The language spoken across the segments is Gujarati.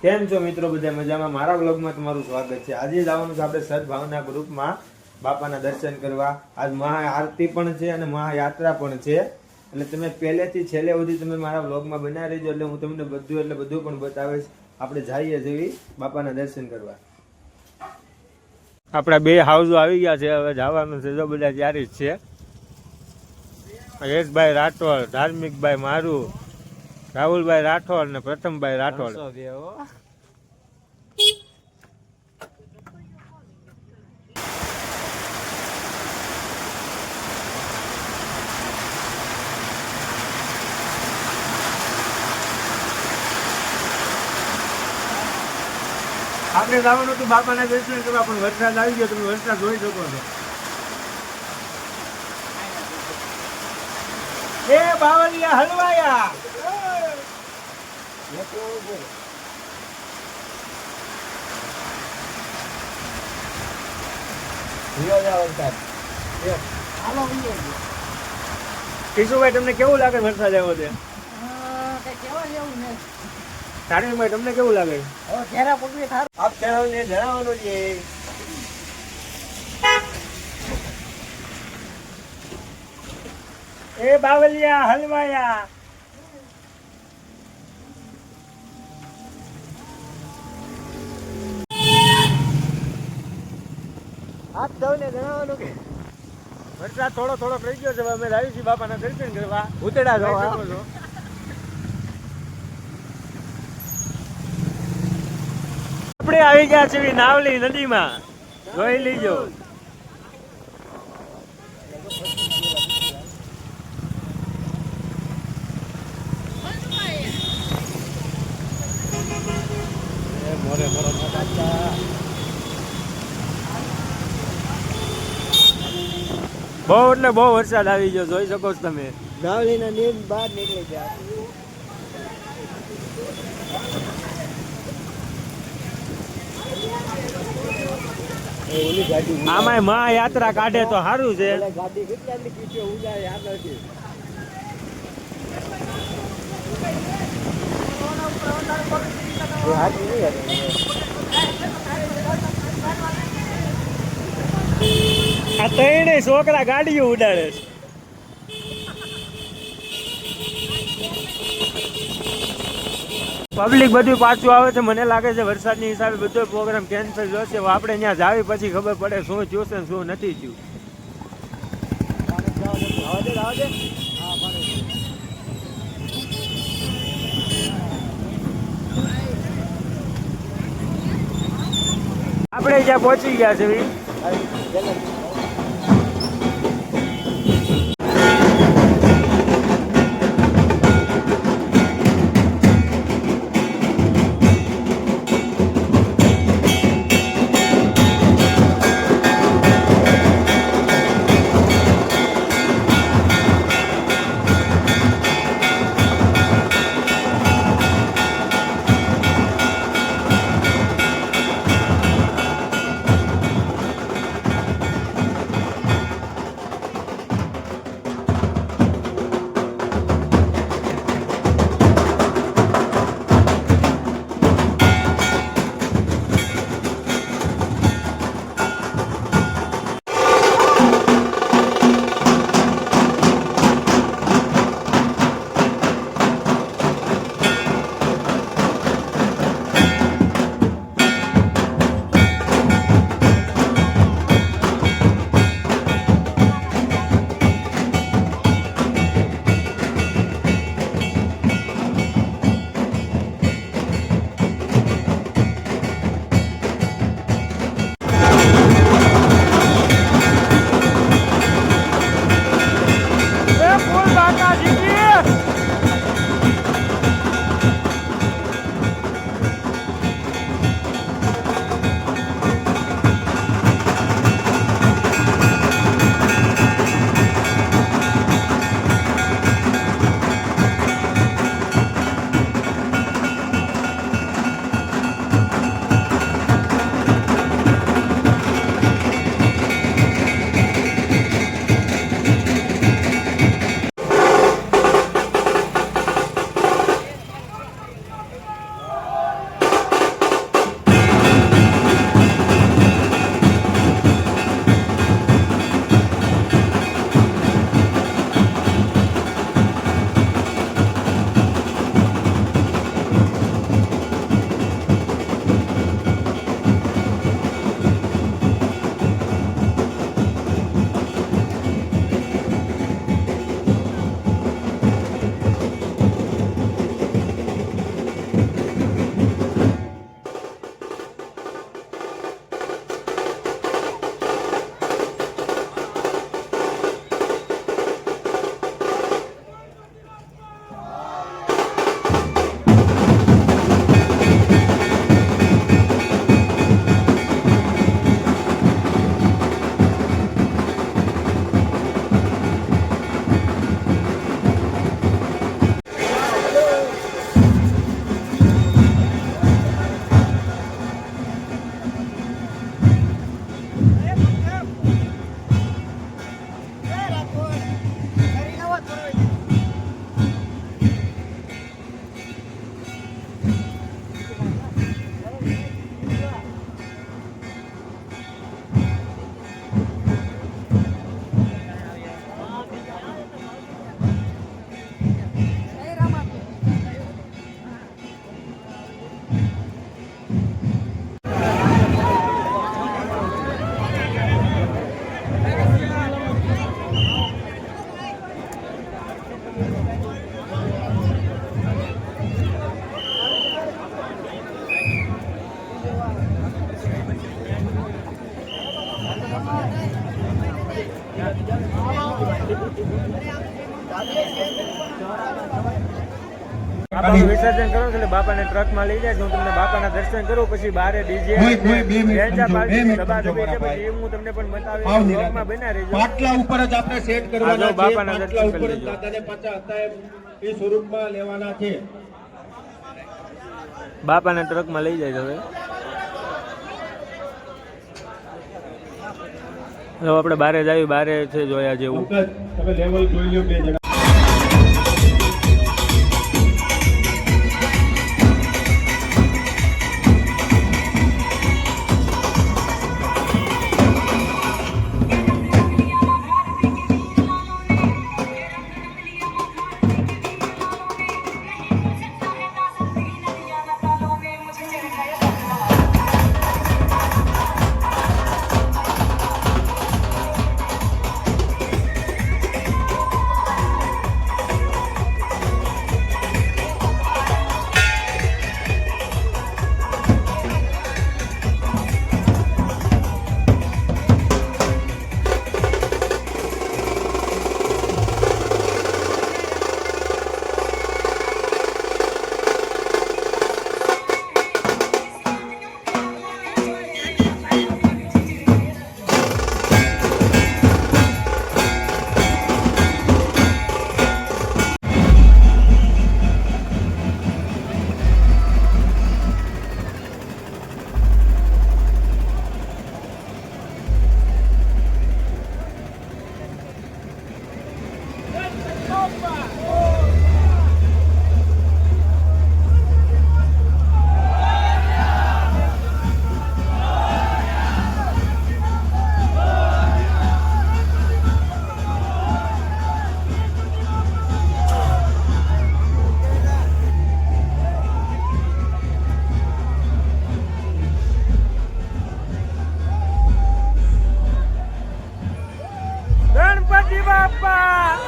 કેમ છો મિત્રો? બધા મજામાં? મારા વ્લોગમાં તમારું સ્વાગત છે. આજે જવાનું છે આપણે સદભાવના ગ્રુપમાં બાપાના દર્શન કરવા. આજ મહાઆરતી પણ છે અને મહાયાત્રા પણ છે, એટલે તમે પહેલેથી છેલ્લે સુધી તમે મારા વ્લોગમાં બનાવી રહેજો, એટલે હું તમને બધું પણ બતાવીશ. આપણે જઈએ જેવી બાપાના દર્શન કરવા. આપણા બે હાઉસો આવી ગયા છે, હવે જવાનું છે. જો બધા તૈયારી જ છે. યશભાઈ રાઠોડ, ધાર્મિકભાઈ મારું, રાહુલભાઈ રાઠોડ ને પ્રથમભાઈ રાઠોડ. આપણે જવાનું હતું બાપાના દર્શન કરવા, પણ વરસાદ આવી ગયો. તમે વરસાદ જોઈ શકો છો. એ બાવલિયા હલવાયા કિશુભાઈ, તમને કેવું લાગે વરસાદ આવ્યો છે? તારીખભાઈ, તમને કેવું લાગે? આપ ખેરાવીને જણાવવાનું છે. એ બાવલિયા હલવાયા. આપ સૌને જણાવવાનું કે વરસાદ થોડો રહી ગયો છે. અમે આવી છીએ બાપાના દર્શન કરવા. ઉતેડા જોવા આપણે આવી ગયા છીએ નાવલી નદીમાં. જોઈ લીજો. બહુ એટલે બહુ વરસાદ આવી ગયો, જોઈ શકો છો તમે. નાવલીના નીર બહાર નીકળી ગયા. આમાં મહાયાત્રા કાઢે તો સારું છે. ગાડી કેટલાની પીછે ઉજાય આગળથી. આ ત્રણેય છોકરા ગાડીઓ ઉડાડે છે. પબ્લિક બધું પાછું આવે છે. મને લાગે છે વરસાદની હિસાબે બધો પ્રોગ્રામ કેન્સલ જશે. આપણે ત્યાં જાવી પછી ખબર પડે શું થયું છે શું નથી થયું. આપણે જ્યાં પહોંચી ગયા છે. બાપાનું વિસર્જન કરો એટલે બાપાને ટ્રકમાં લઈ જાય. હું તમને બાપાના દર્શન કરું, પછી બારે ડીજે હું તમને પણ બતાવી. પાટલા ઉપર જ આપણે સેટ કરવાના છે. બાપાના પાટલા દર્શન ઉપર જ કરી લેજો. દાદાને પાછા હતા એ સ્વરૂપમાં લેવાના છે. બાપાના ટ્રકમાં લઈ જાય હવે. હવે આપણે બારે જાય, બારે છે જોયા જેવું. તમે લેવલ જોઈ લો બે જણા. ગણપતિ બાપા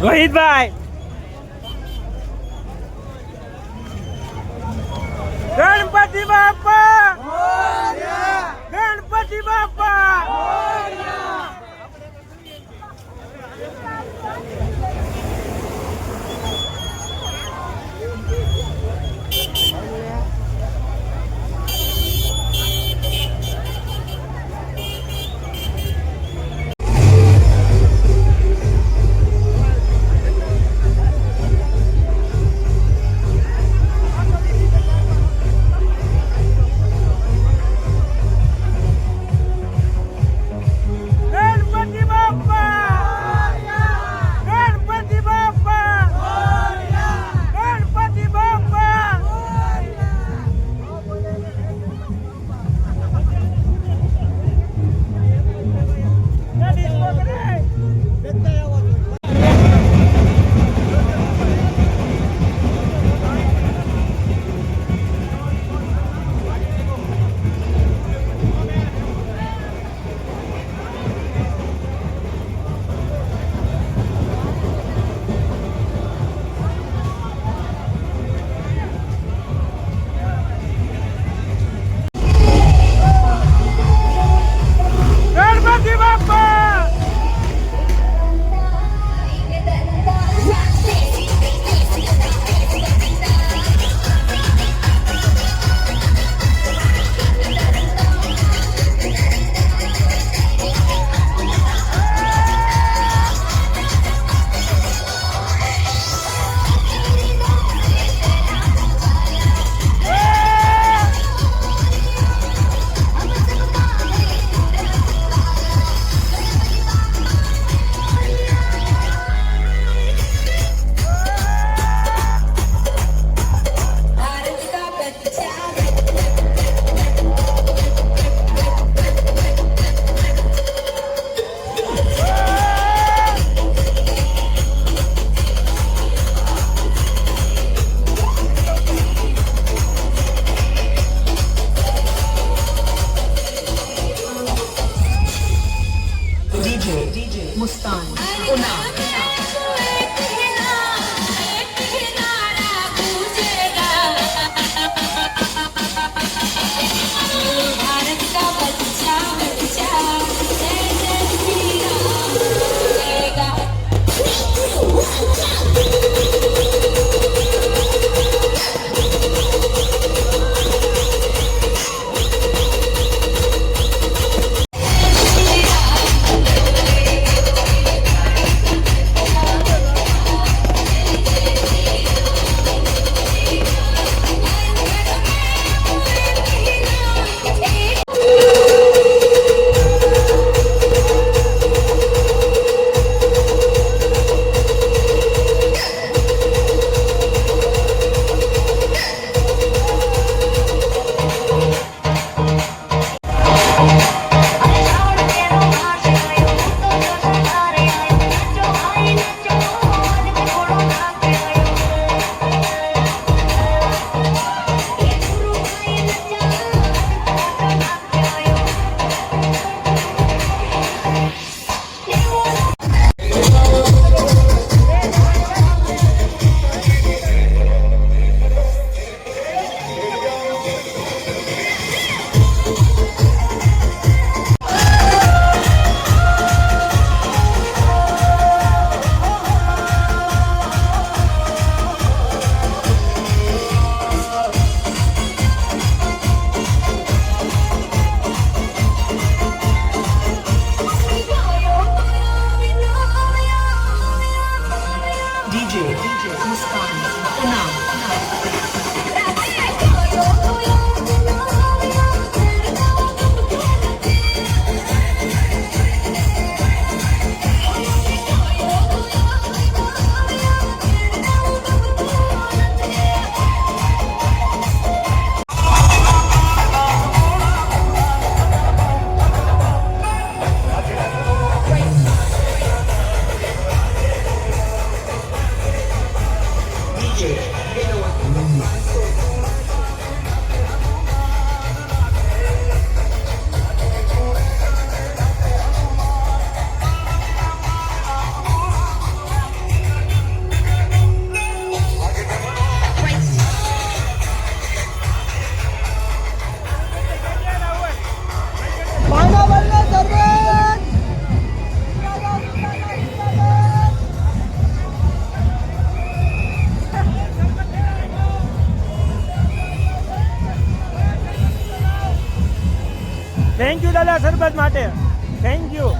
રોહિતભાઈ ગણપતિ બાપા ગણપતિ બાપા DJ Muskan Unam. Thank you દાદા સરબત માટે થેન્ક યુ.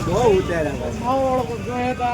બહુ ઉતાર્યા